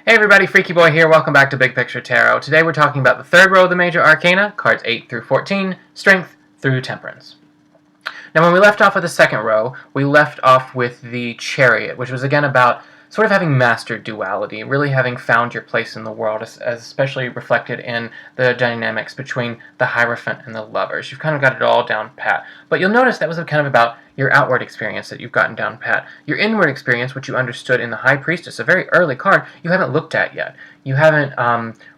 Hey everybody, Freaky Boy here. Welcome back to Big Picture Tarot. Today we're talking about the third row of the Major Arcana, cards 8 through 14, Strength through Temperance. Now when we left off with the second row, we left off with the Chariot, which was again about sort of having mastered duality, really having found your place in the world, as especially reflected in the dynamics between the Hierophant and the Lovers. You've kind of got it all down pat. But you'll notice that was kind of about your outward experience that you've gotten down pat. Your inward experience, which you understood in the High Priestess, a very early card, you haven't looked at yet. You haven't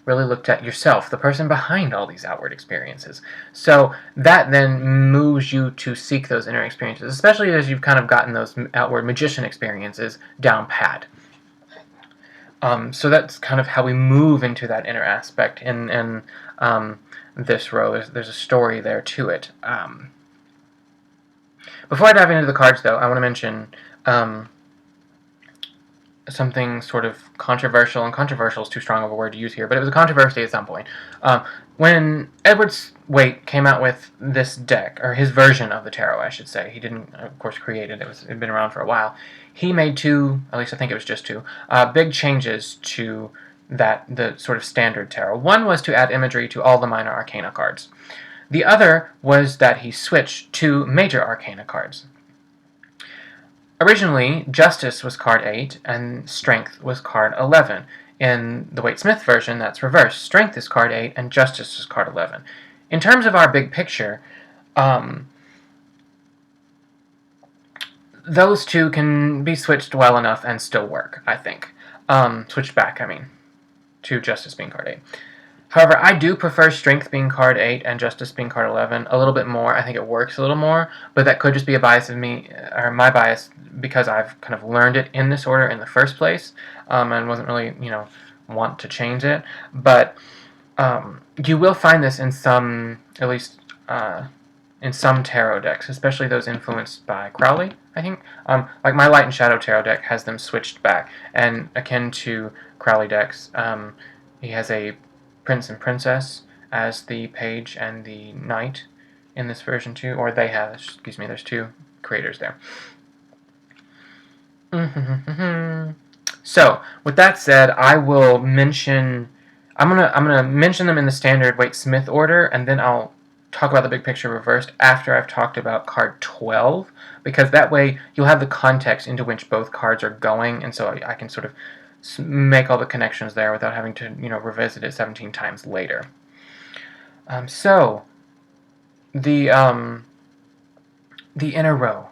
really looked at yourself, the person behind all these outward experiences. So that then moves you to seek those inner experiences, especially as you've kind of gotten those outward magician experiences down pat. So that's kind of how we move into that inner aspect in this row. There's a story there to it. Before I dive into the cards, though, I want to mention something sort of controversial, and controversial is too strong of a word to use here, but it was a controversy at some point. When Edward Waite came out with this deck, or his version of the tarot, I should say, he didn't, of course, create it, it had been around for a while, he made two, at least I think it was just two, big changes to the sort of standard tarot. One was to add imagery to all the minor arcana cards. The other was that he switched to major arcana cards. Originally, Justice was card 8, and Strength was card 11. In the Waite-Smith version, that's reversed. Strength is card 8, and Justice is card 11. In terms of our big picture, those two can be switched well enough and still work, I think. Switched back, I mean, to Justice being card 8. However, I do prefer Strength being card 8 and Justice being card 11 a little bit more. I think it works a little more, but that could just be a bias of me, or my bias, because I've kind of learned it in this order in the first place, and wasn't really, want to change it. But you will find this in some, at least in some tarot decks, especially those influenced by Crowley, I think. Like my Light and Shadow tarot deck has them switched back, and akin to Crowley decks, he has a Prince and Princess as the page and the knight in this version too, or they have, excuse me, there's two creators there. So, with that said, I'm gonna mention them in the standard Waite-Smith order, and then I'll talk about the big picture reversed after I've talked about card 12, because that way you'll have the context into which both cards are going, and so I can sort of make all the connections there without having to, revisit it 17 times later. So, the inner row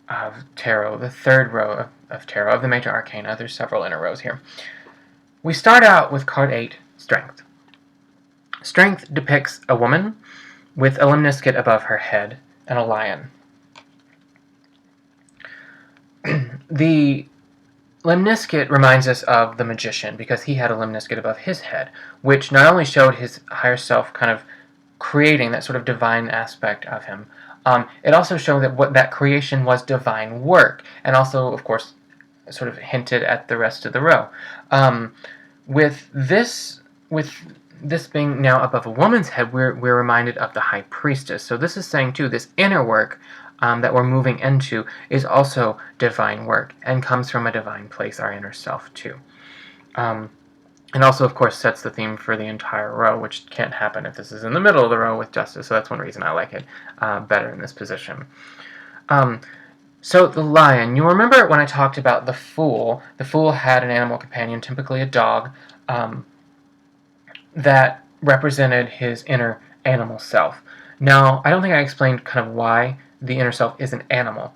of tarot, the third row of tarot, of the Major Arcana, there's several inner rows here. We start out with card 8, Strength. Strength depicts a woman with a lemniscate above her head and a lion. The lemniscate reminds us of the magician, because he had a lemniscate above his head, which not only showed his higher self kind of creating that sort of divine aspect of him, it also showed that what that creation was divine work, and also, of course, sort of hinted at the rest of the row. With this being now above a woman's head, we're reminded of the High Priestess. So this is saying too, this inner work that we're moving into is also divine work and comes from a divine place, our inner self too. And also, of course, sets the theme for the entire row, which can't happen if this is in the middle of the row with Justice, so that's one reason I like it better in this position. So the lion, you remember when I talked about the Fool had an animal companion, typically a dog, that represented his inner animal self. Now, I don't think I explained kind of why the inner self is an animal.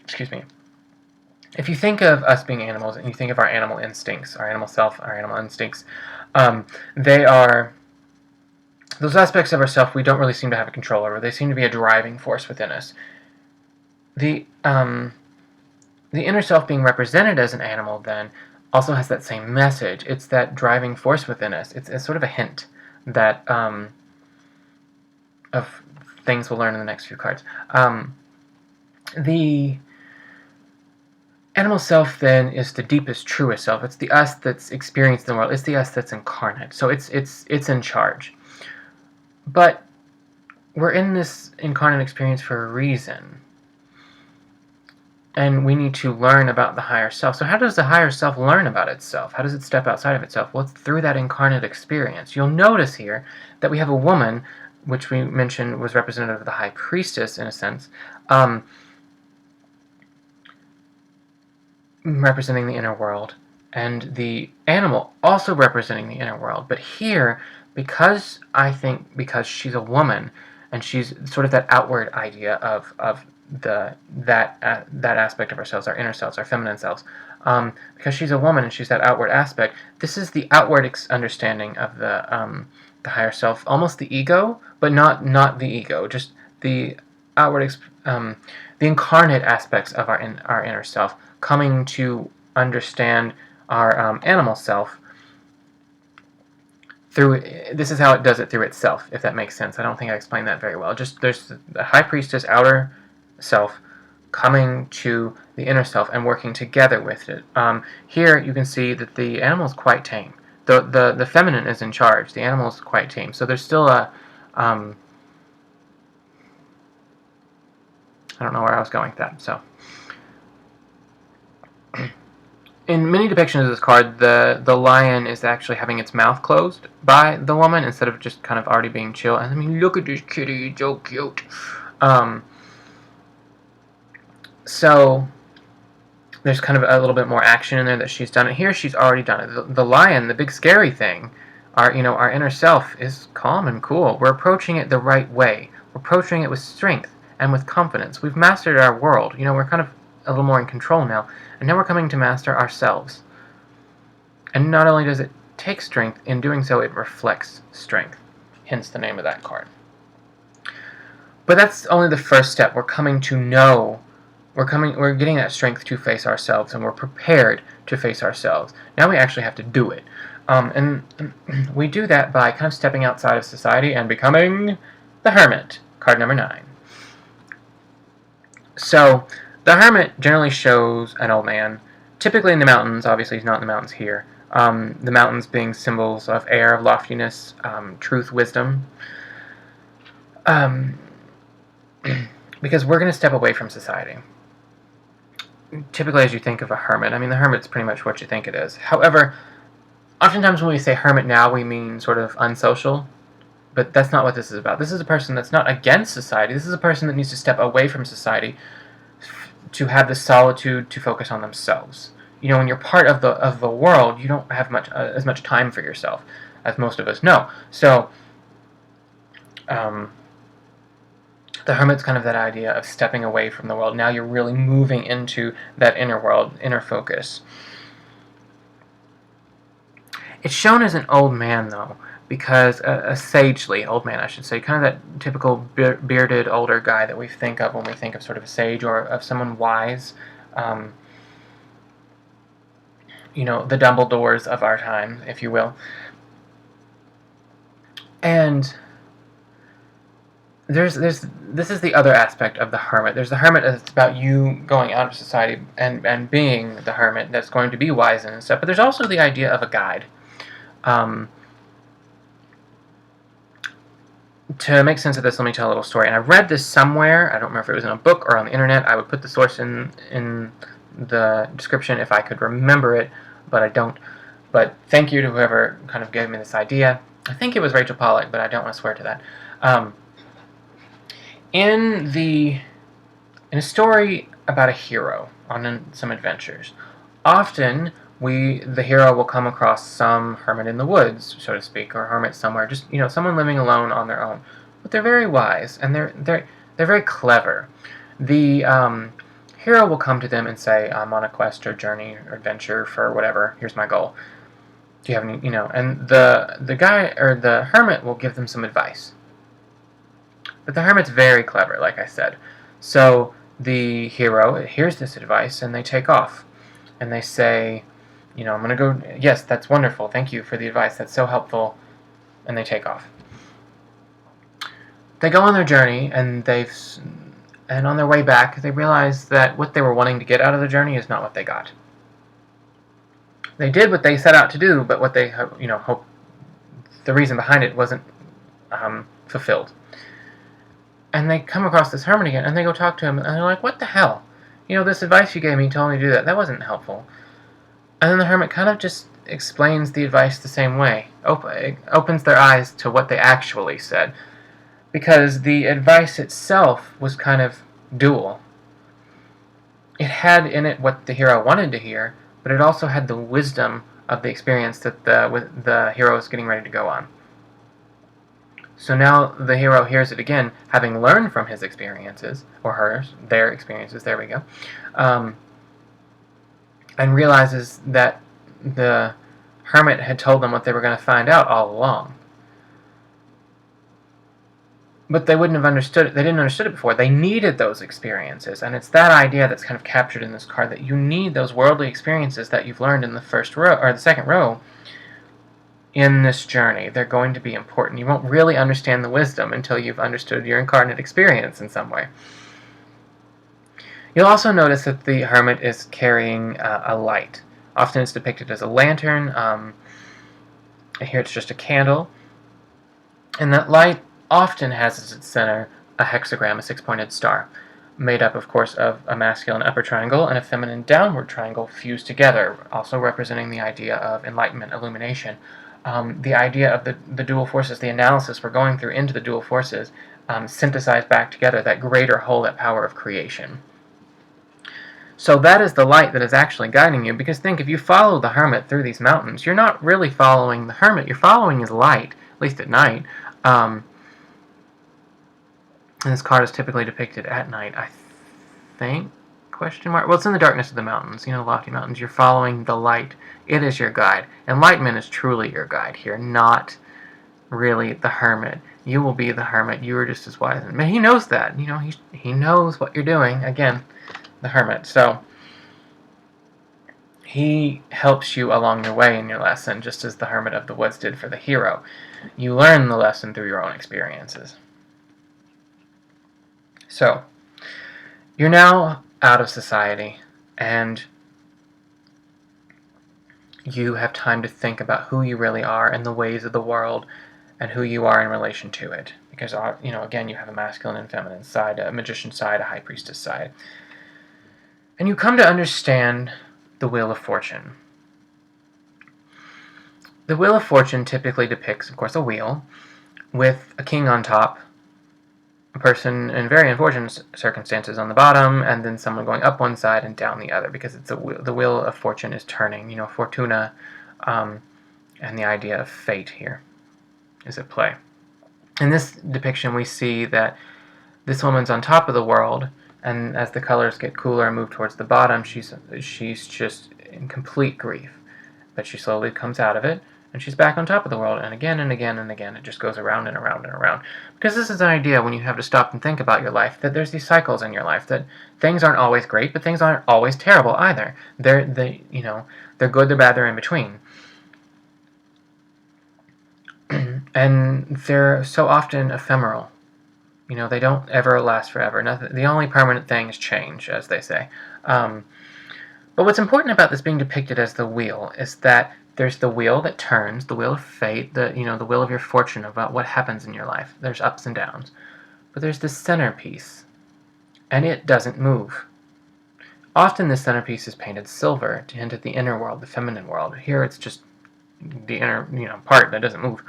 Excuse me. If you think of us being animals, and you think of our animal instincts, our animal self, our animal instincts, they are those aspects of ourself we don't really seem to have a control over. They seem to be a driving force within us. The inner self being represented as an animal, then, also has that same message. It's that driving force within us. It's sort of a hint that of things we'll learn in the next few cards. The animal self, then, is the deepest, truest self. It's the us that's experienced the world. It's the us that's incarnate. So it's in charge. But we're in this incarnate experience for a reason. And we need to learn about the higher self. So how does the higher self learn about itself? How does it step outside of itself? Well, it's through that incarnate experience. You'll notice here that we have a woman, which we mentioned was representative of the high priestess in a sense, representing the inner world, and the animal also representing the inner world. But here, because she's a woman, and she's sort of that outward idea of that aspect of ourselves, our inner selves, our feminine selves. Because she's a woman and she's that outward aspect, this is the outward understanding of the higher self, almost the ego, but not the ego, just the outward, the incarnate aspects of our inner self, coming to understand our animal self through. This is how it does it through itself, if that makes sense. I don't think I explained that very well. Just there's the high priestess outer self coming to the inner self and working together with it. Here you can see that the animal is quite tame. The feminine is in charge. The animal is quite tame. So there's still a I don't know where I was going with that. So in many depictions of this card, the lion is actually having its mouth closed by the woman instead of just kind of already being chill. And I mean, look at this kitty, it's so cute. So there's kind of a little bit more action in there that she's done it. Here she's already done it. The lion, the big scary thing, our inner self is calm and cool. We're approaching it the right way. We're approaching it with strength and with confidence. We've mastered our world. We're kind of a little more in control now. And now we're coming to master ourselves. And not only does it take strength, in doing so it reflects strength. Hence the name of that card. But that's only the first step. We're coming to know. We're getting that strength to face ourselves, and we're prepared to face ourselves. Now we actually have to do it. And we do that by kind of stepping outside of society and becoming the Hermit, card number 9. So the Hermit generally shows an old man, typically in the mountains. Obviously he's not in the mountains here. The mountains being symbols of air, of loftiness, truth, wisdom. Because we're going to step away from society. Typically, as you think of a hermit, I mean, the hermit's pretty much what you think it is. However, oftentimes when we say hermit now, we mean sort of unsocial. But that's not what this is about. This is a person that's not against society. This is a person that needs to step away from society to have the solitude to focus on themselves. When you're part of the world, you don't have as much time for yourself, as most of us know. So, the hermit's kind of that idea of stepping away from the world. Now you're really moving into that inner world, inner focus. It's shown as an old man, though, because a sagely old man, I should say, kind of that typical bearded older guy that we think of when we think of sort of a sage or of someone wise. The Dumbledores of our time, if you will. And this is the other aspect of the hermit. There's the hermit that's about you going out of society and being the hermit that's going to be wise and stuff. But there's also the idea of a guide. To make sense of this, let me tell a little story. And I read this somewhere. I don't remember if it was in a book or on the internet. I would put the source in the description if I could remember it, but I don't. But thank you to whoever kind of gave me this idea. I think it was Rachel Pollack, but I don't want to swear to that. In a story about a hero on some adventures, often the hero will come across some hermit in the woods, so to speak, or hermit somewhere, just someone living alone on their own. But they're very wise and they're very clever. The hero will come to them and say, "I'm on a quest or journey or adventure for whatever. Here's my goal. Do you have any?" And the guy or the hermit will give them some advice. But the hermit's very clever, like I said. So the hero hears this advice and they take off. And they say, I'm going to go, yes, that's wonderful. Thank you for the advice. That's so helpful. And they take off. They go on their journey and on their way back, they realize that what they were wanting to get out of the journey is not what they got. They did what they set out to do, but what they, hoped, the reason behind it wasn't fulfilled. And they come across this hermit again, and they go talk to him, and they're like, "What the hell? this advice you gave me, you told me to do that. That wasn't helpful. And then the Hermit kind of just explains the advice the same way. Opens their eyes to what they actually said. Because the advice itself was kind of dual. It had in it what the hero wanted to hear, but it also had the wisdom of the experience that the hero is getting ready to go on. So now the hero hears it again, having learned from his experiences, or their experiences, there we go, and realizes that the Hermit had told them what they were going to find out all along. But they wouldn't have understood it. They didn't understand it before. They needed those experiences, and it's that idea that's kind of captured in this card, that you need those worldly experiences that you've learned in the first row, or the second row, in this journey. They're going to be important. You won't really understand the wisdom until you've understood your incarnate experience in some way. You'll also notice that the Hermit is carrying a light. Often it's depicted as a lantern. Here it's just a candle. And that light often has as its center a hexagram, a six-pointed star, made up, of course, of a masculine upper triangle and a feminine downward triangle fused together, also representing the idea of enlightenment, illumination. The idea of the dual forces, the analysis we're going through into the dual forces, synthesized back together, that greater whole, that power of creation. So that is the light that is actually guiding you, because think, if you follow the Hermit through these mountains, you're not really following the Hermit, you're following his light, at least at night. And this card is typically depicted at night, I think, question mark? Well, it's in the darkness of the mountains, lofty mountains. You're following the light. It is your guide. Enlightenment is truly your guide here, not really the Hermit. You will be the Hermit. You are just as wise. And he knows that. He knows what you're doing. Again, the Hermit. So he helps you along your way in your lesson, just as the Hermit of the Woods did for the hero. You learn the lesson through your own experiences. So, you're now out of society, and you have time to think about who you really are and the ways of the world and who you are in relation to it. Because, again, you have a masculine and feminine side, a magician side, a high priestess side. And you come to understand the Wheel of Fortune. The Wheel of Fortune typically depicts, of course, a wheel with a king on top, a person in very unfortunate circumstances on the bottom, and then someone going up one side and down the other, because it's the Wheel of Fortune is turning, Fortuna, and the idea of fate here is at play. In this depiction, we see that this woman's on top of the world, and as the colors get cooler and move towards the bottom, she's just in complete grief. But she slowly comes out of it, and she's back on top of the world, and again and again and again. It just goes around and around and around. Because this is an idea, when you have to stop and think about your life, that there's these cycles in your life, that things aren't always great, but things aren't always terrible either. They're good, they're bad, they're in between. And they're so often ephemeral. They don't ever last forever. The only permanent thing is change, as they say. But what's important about this being depicted as the wheel is that there's the wheel that turns, the wheel of fate, the wheel of your fortune, about what happens in your life. There's ups and downs. But there's this centerpiece, and it doesn't move. Often this centerpiece is painted silver to hint at the inner world, the feminine world. Here it's just the inner, part that doesn't move.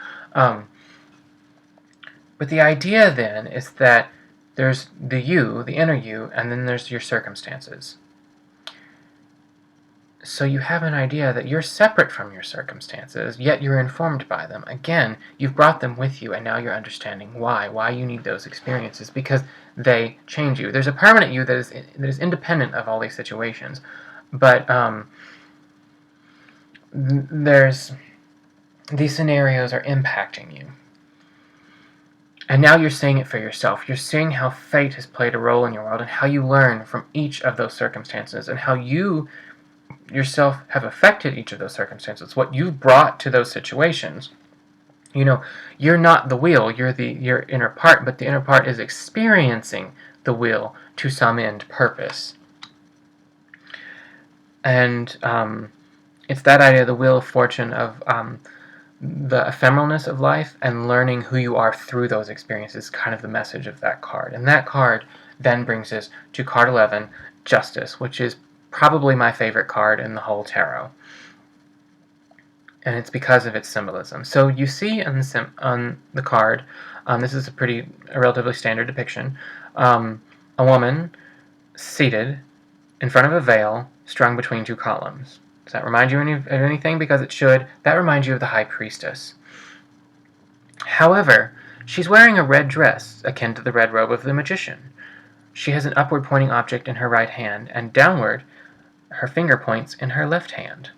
But the idea then is that there's the you, the inner you, and then there's your circumstances. So you have an idea that you're separate from your circumstances, yet you're informed by them. Again, you've brought them with you, and now you're understanding why you need those experiences, because they change you. There's a permanent you that is independent of all these situations, but there's these scenarios are impacting you. And now you're seeing it for yourself. You're seeing how fate has played a role in your world, and how you learn from each of those circumstances, and how you yourself have affected each of those circumstances, what you've brought to those situations. You're not the wheel, you're your inner part, but the inner part is experiencing the wheel to some end purpose. And it's that idea, the Wheel of Fortune, of the ephemeralness of life and learning who you are through those experiences, kind of the message of that card. And that card then brings us to card 11, Justice, which is probably my favorite card in the whole tarot. And it's because of its symbolism. So you see on the card, this is a relatively standard depiction, a woman seated in front of a veil strung between two columns. Does that remind you of anything? Because it should. That reminds you of the High Priestess. However, she's wearing a red dress akin to the red robe of the magician. She has an upward pointing object in her right hand, and downward her finger points in her left hand.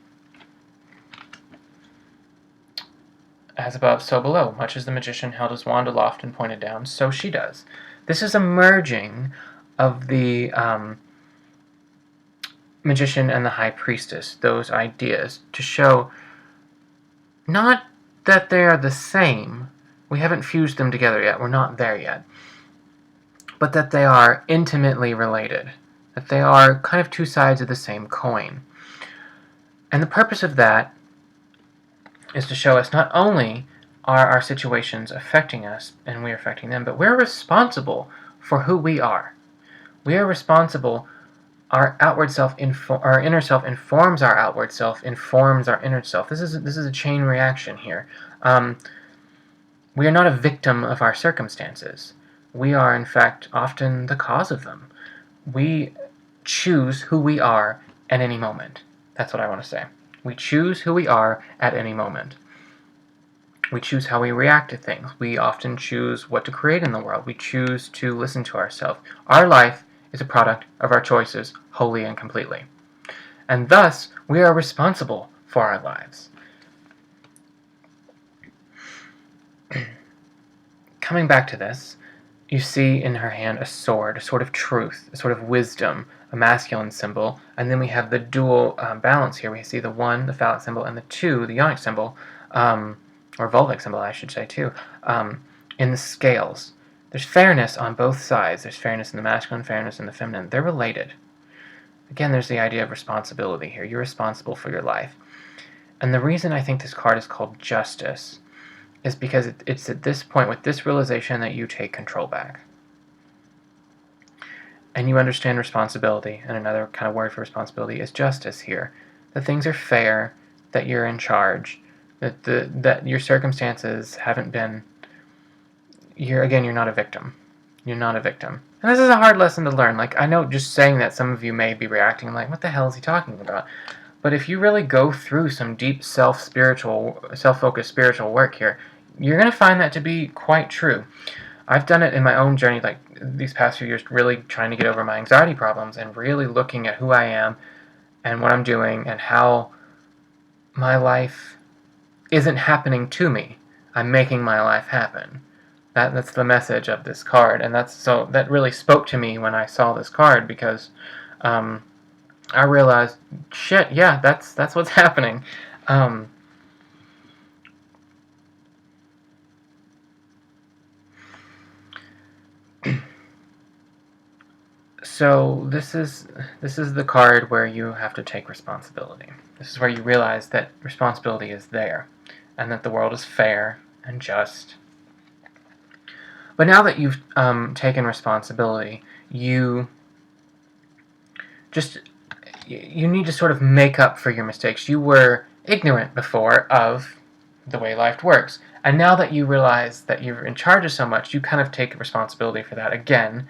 As above, so below. Much as the magician held his wand aloft and pointed down, so she does. This is a merging of the magician and the high priestess, those ideas, to show not that they are the same, we haven't fused them together yet, we're not there yet, but that they are intimately related, that they are kind of two sides of the same coin. And the purpose of that is to show us not only are our situations affecting us and we are affecting them, but we're responsible for who we are. We are responsible. Our outward self, our inner self informs our outward self, informs our inner self. This is a chain reaction here. We are not a victim of our circumstances. We are, in fact, often the cause of them. We choose who we are at any moment. That's what I want to say. We choose who we are at any moment. We choose how we react to things. We often choose what to create in the world. We choose to listen to ourselves. Our life is a product of our choices wholly and completely. And thus, we are responsible for our lives. Coming back to this, you see in her hand a sword of truth, a sort of wisdom, a masculine symbol, and then we have the dual balance here. We see the 1, the phallic symbol, and the 2, the yonic symbol, or vulvic symbol, I should say, too, in the scales. There's fairness on both sides. There's fairness in the masculine, fairness in the feminine. They're related. Again, there's the idea of responsibility here. You're responsible for your life. And the reason I think this card is called Justice is because it's at this point, with this realization, that you take control back. And you understand responsibility, and another kind of word for responsibility is justice here. That things are fair, that you're in charge, that your circumstances haven't been... You're not a victim. You're not a victim. And this is a hard lesson to learn. Like, I know just saying that some of you may be reacting like, what the hell is he talking about? But if you really go through some deep self-focused spiritual work here, you're going to find that to be quite true. I've done it in my own journey, like these past few years, really trying to get over my anxiety problems and really looking at who I am and what I'm doing and how my life isn't happening to me. I'm making my life happen. That's the message of this card, and that really spoke to me when I saw this card, because I realized, shit, yeah, that's what's happening. So this is the card where you have to take responsibility. This is where you realize that responsibility is there, and that the world is fair and just. But now that you've taken responsibility, you need to sort of make up for your mistakes. You were ignorant before of the way life works. And now that you realize that you're in charge of so much, you kind of take responsibility for that again.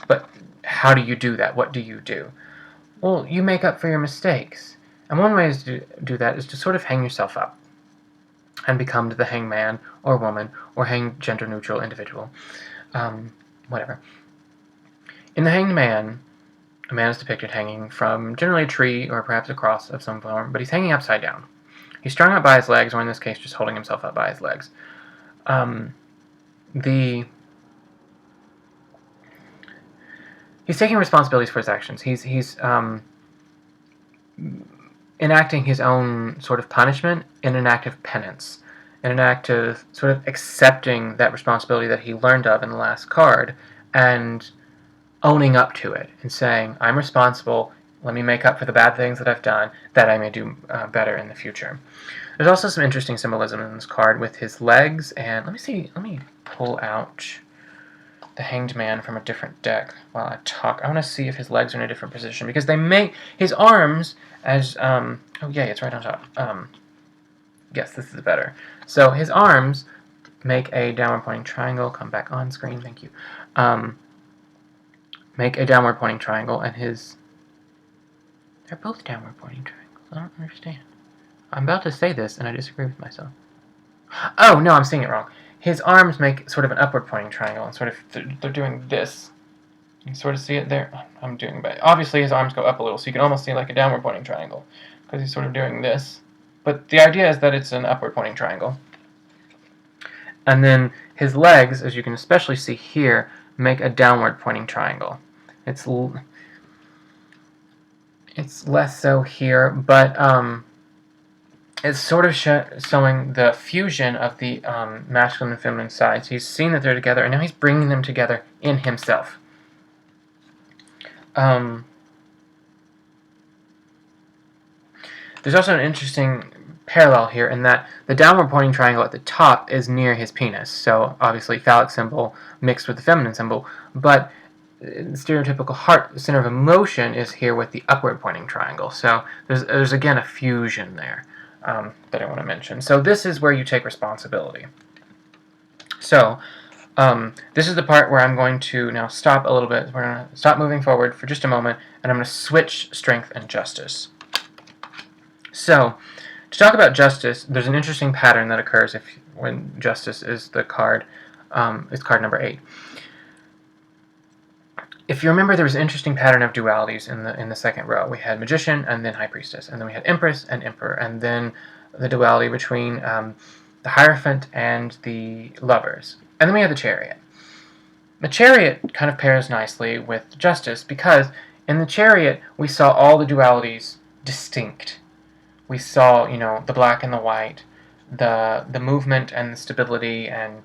But how do you do that? What do you do? Well, you make up for your mistakes. And one way to do that is to sort of hang yourself up and become the hangman or woman or gender-neutral individual. Whatever. In the Hanged Man, a man is depicted hanging from generally a tree or perhaps a cross of some form, but he's hanging upside down. He's strung up by his legs, or in this case, just holding himself up by his legs. He's taking responsibilities for his actions. He's enacting his own sort of punishment in an act of penance, in an act of sort of accepting that responsibility that he learned of in the last card, and owning up to it and saying, I'm responsible, let me make up for the bad things that I've done, that I may do better in the future. There's also some interesting symbolism in this card with his legs, and let me pull out the Hanged Man from a different deck while I talk. I want to see if his legs are in a different position, because they make his arms as, oh yeah, it's right on top. Yes, this is better. So his arms make a downward pointing triangle. Come back on screen, thank you. Make a downward pointing triangle, and they're both downward pointing triangles. I don't understand. I'm about to say this, and I disagree with myself. Oh, no, I'm seeing it wrong. His arms make sort of an upward pointing triangle, and sort of they're doing this. You can sort of see it there. I'm doing bad. Obviously, his arms go up a little, so you can almost see like a downward pointing triangle, because he's sort of doing this. But the idea is that it's an upward pointing triangle. And then his legs, as you can especially see here, make a downward pointing triangle. It's less so here, but it's sort of showing the fusion of the masculine and feminine sides. He's seen that they're together, and now he's bringing them together in himself. There's also an interesting parallel here in that the downward pointing triangle at the top is near his penis, so obviously phallic symbol mixed with the feminine symbol, but the stereotypical heart center of emotion is here with the upward pointing triangle. So there's again a fusion there that I want to mention. So this is where you take responsibility. So this is the part where I'm going to now stop a little bit. We're going to stop moving forward for just a moment, and I'm going to switch strength and justice. So to talk about justice, there's an interesting pattern that occurs when justice is the card. It's card number 8. If you remember, there was an interesting pattern of dualities in the second row. We had Magician and then High Priestess, and then we had Empress and Emperor, and then the duality between the Hierophant and the Lovers. And then we had the Chariot. The Chariot kind of pairs nicely with Justice, because in the Chariot we saw all the dualities distinct. We saw, the black and the white, the movement and the stability, and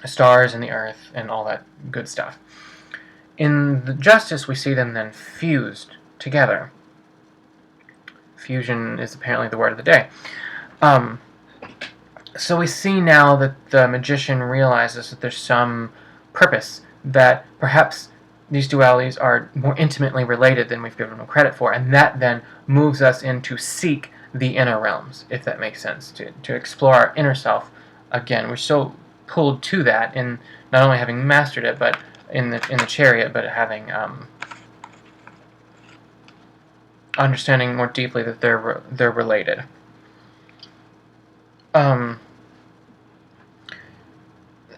stars and the earth and all that good stuff. In the Justice, we see them then fused together. Fusion is apparently the word of the day. So we see now that the Magician realizes that there's some purpose, that perhaps these dualities are more intimately related than we've given them credit for, and that then moves us in to seek the inner realms, if that makes sense, to explore our inner self. Again, we're so pulled to that in not only having mastered it, but in the Chariot, but having understanding more deeply that they're related.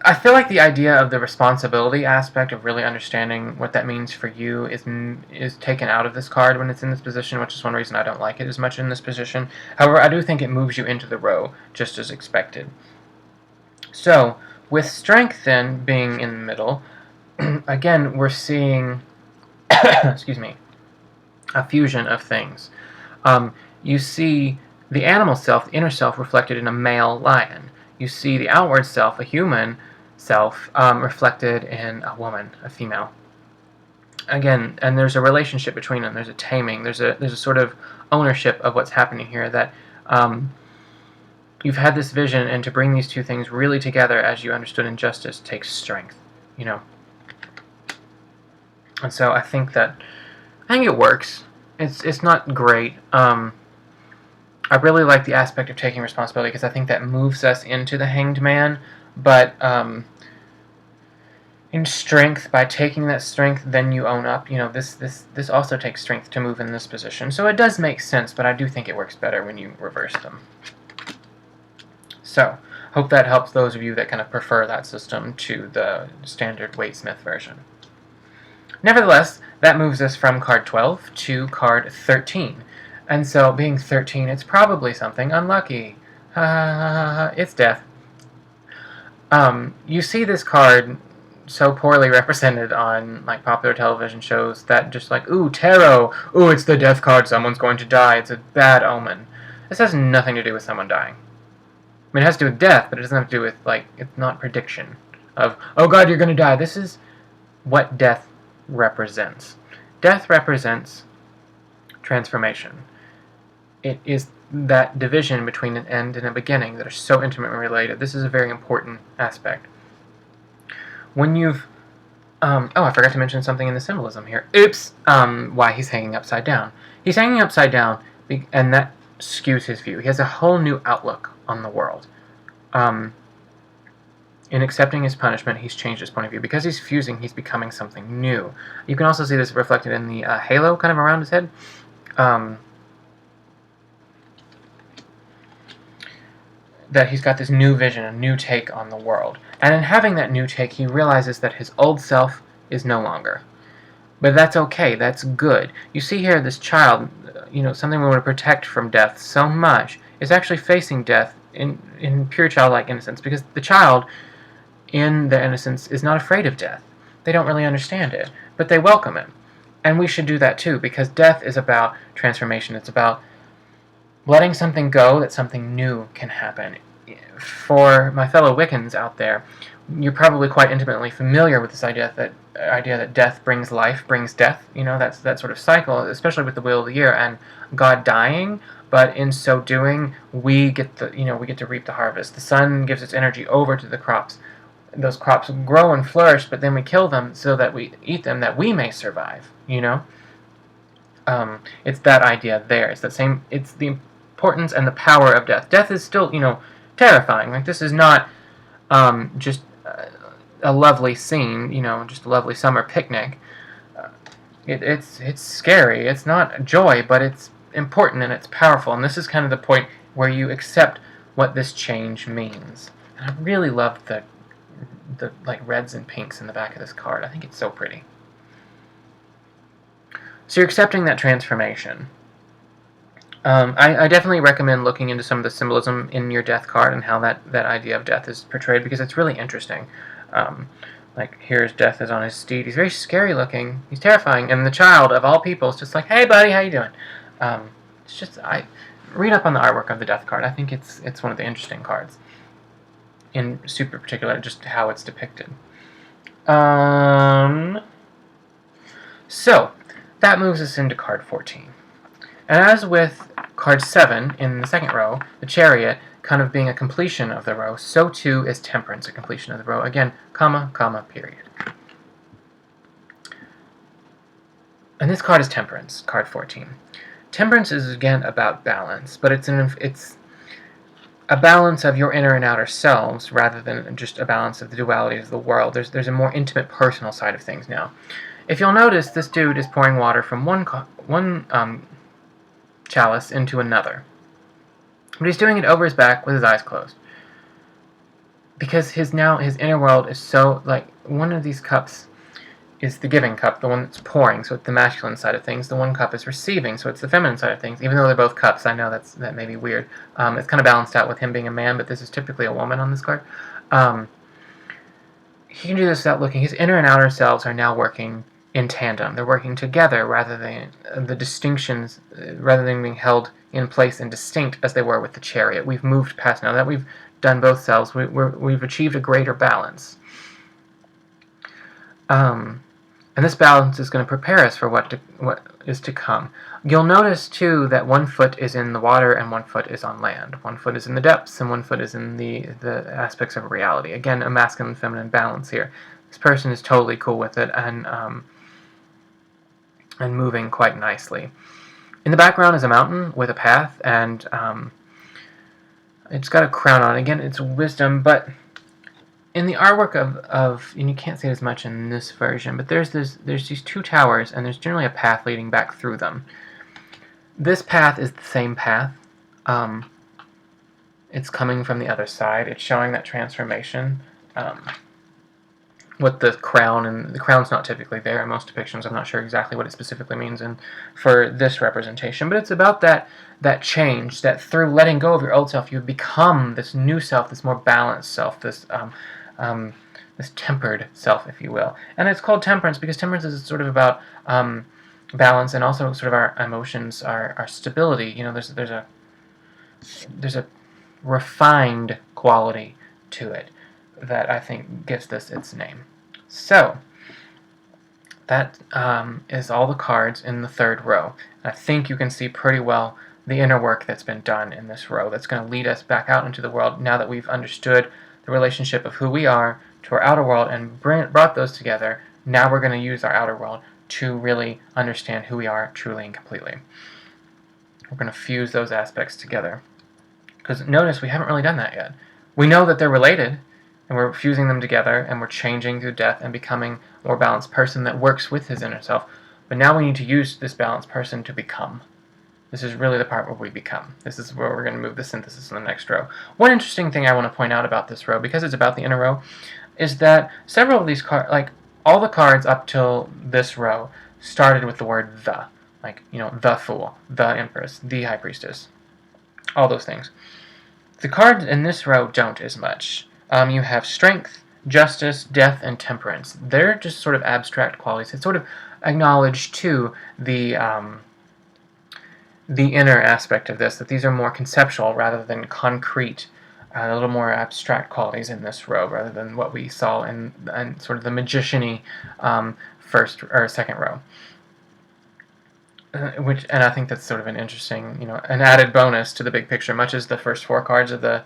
I feel like the idea of the responsibility aspect of really understanding what that means for you is taken out of this card when it's in this position, which is one reason I don't like it as much in this position. However, I do think it moves you into the row just as expected. So, with Strength then being in the middle, again, we're seeing excuse me, a fusion of things. You see the animal self, the inner self, reflected in a male lion. You see the outward self, a human self, reflected in a woman, a female. Again, and there's a relationship between them. There's a taming. There's a sort of ownership of what's happening here, that you've had this vision, and to bring these two things really together as you understood in Justice takes strength, And so I think it works. It's not great. I really like the aspect of taking responsibility, because I think that moves us into the Hanged Man, but in Strength, by taking that strength, then you own up. This also takes strength to move in this position, so it does make sense, but I do think it works better when you reverse them. So, hope that helps those of you that kind of prefer that system to the standard Waite-Smith version. Nevertheless, that moves us from card 12 to card 13. And so, being 13, it's probably something unlucky. It's death. You see this card so poorly represented on popular television shows that just ooh, tarot, ooh, it's the death card, someone's going to die, it's a bad omen. This has nothing to do with someone dying. I mean, it has to do with death, but it doesn't have to do with, it's not prediction of, oh god, you're going to die. This is what death represents. Death represents transformation. It is that division between an end and a beginning that are so intimately related. This is a very important aspect. when you've I forgot to mention something in the symbolism here. Oops. Why he's hanging upside down. He's hanging upside down, and that skews his view. He has a whole new outlook on the world. In accepting his punishment, he's changed his point of view. Because he's fusing, he's becoming something new. You can also see this reflected in the halo kind of around his head. That he's got this new vision, a new take on the world. And in having that new take, he realizes that his old self is no longer. But that's okay, that's good. You see here this child, something we want to protect from death so much, is actually facing death in pure childlike innocence, because the child, in their innocence, is not afraid of death. They don't really understand it, but they welcome it. And we should do that too, because death is about transformation. It's about letting something go that something new can happen. For my fellow Wiccans out there, you're probably quite intimately familiar with this idea that death brings life, brings death. That's that sort of cycle, especially with the Wheel of the Year and God dying. But in so doing, we get to reap the harvest. The sun gives its energy over to the crops. Those crops grow and flourish, but then we kill them so that we eat them, that we may survive. It's that idea there. It's the importance and the power of death. Death is still, terrifying. Like, this is not just a lovely scene, just a lovely summer picnic. It's scary. It's not joy, but it's important and it's powerful. And this is kind of the point where you accept what this change means. And I really love the like reds and pinks in the back of this card. I think it's so pretty. So you're accepting that transformation. I definitely recommend looking into some of the symbolism in your death card and how that idea of death is portrayed, because it's really interesting. Like, here's Death is on his steed. He's very scary looking. He's terrifying. And the child, of all people, is just like, hey, buddy, how you doing? It's just, read up on the artwork of the death card. I think it's one of the interesting cards. In super particular, just how it's depicted. So, that moves us into card 14. And as with card 7 in the second row, the Chariot kind of being a completion of the row, so too is Temperance a completion of the row. Again, comma, comma, period. And this card is Temperance, card 14. Temperance is again about balance, but it's a balance of your inner and outer selves rather than just a balance of the dualities of the world. There's a more intimate, personal side of things now. If you'll notice, this dude is pouring water from one chalice into another. But he's doing it over his back with his eyes closed. Because his inner world is so, like, one of these cups is the giving cup, the one that's pouring, so it's the masculine side of things. The one cup is receiving, so it's the feminine side of things. Even though they're both cups, I know that may be weird. It's kind of balanced out with him being a man, but this is typically a woman on this card. He can do this without looking. His inner and outer selves are now working in tandem. They're working together rather than the distinctions, rather than being held in place and distinct as they were with the Chariot. We've moved past now that we've done both selves. We've achieved a greater balance. And this balance is going to prepare us for what is to come. You'll notice, too, that one foot is in the water and one foot is on land. One foot is in the depths and one foot is in the aspects of reality. Again, a masculine and feminine balance here. This person is totally cool with it and moving quite nicely. In the background is a mountain with a path, and it's got a crown on it. Again, it's wisdom, but in the artwork of and you can't see it as much in this version, but there's these two towers, and there's generally a path leading back through them. This path is the same path. It's coming from the other side. It's showing that transformation. With the crown, and the crown's not typically there in most depictions. I'm not sure exactly what it specifically means for this representation, but it's about that change, that through letting go of your old self, you become this new self, this more balanced self, this tempered self, if you will. And it's called Temperance because temperance is sort of about balance and also sort of our emotions, our stability. There's a refined quality to it that I think gives this its name. So, that is all the cards in the third row. I think you can see pretty well the inner work that's been done in this row that's going to lead us back out into the world now that we've understood the relationship of who we are to our outer world and brought those together, now we're going to use our outer world to really understand who we are truly and completely. We're going to fuse those aspects together. Because notice we haven't really done that yet. We know that they're related, and we're fusing them together, and we're changing through death and becoming a more balanced person that works with his inner self. But now we need to use this balanced person to become. This is really the part where we become. This is where we're going to move the synthesis in the next row. One interesting thing I want to point out about this row, because it's about the inner row, is that several of these cards, like all the cards up till this row, started with the word the. Like, the Fool, the Empress, the High Priestess. All those things. The cards in this row don't as much. You have Strength, Justice, Death, and Temperance. They're just sort of abstract qualities. It's sort of acknowledged, too, the inner aspect of this, that these are more conceptual rather than concrete, a little more abstract qualities in this row rather than what we saw in sort of the magician-y first or second row. And I think that's sort of an interesting, an added bonus to the big picture. Much as the first 4 cards of the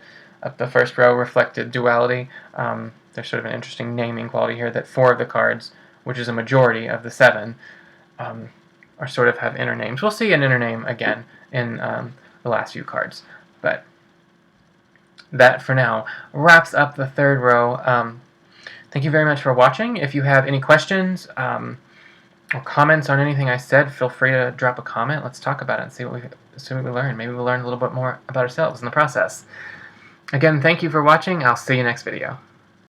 first row reflected duality, there's sort of an interesting naming quality here that 4 of the cards, which is a majority of the 7, are sort of have inner names. We'll see an inner name again in the last few cards, but that for now wraps up the third row. Thank you very much for watching. If you have any questions or comments on anything I said, feel free to drop a comment. Let's talk about it and see what we learn. Maybe we'll learn a little bit more about ourselves in the process. Again, thank you for watching. I'll see you next video.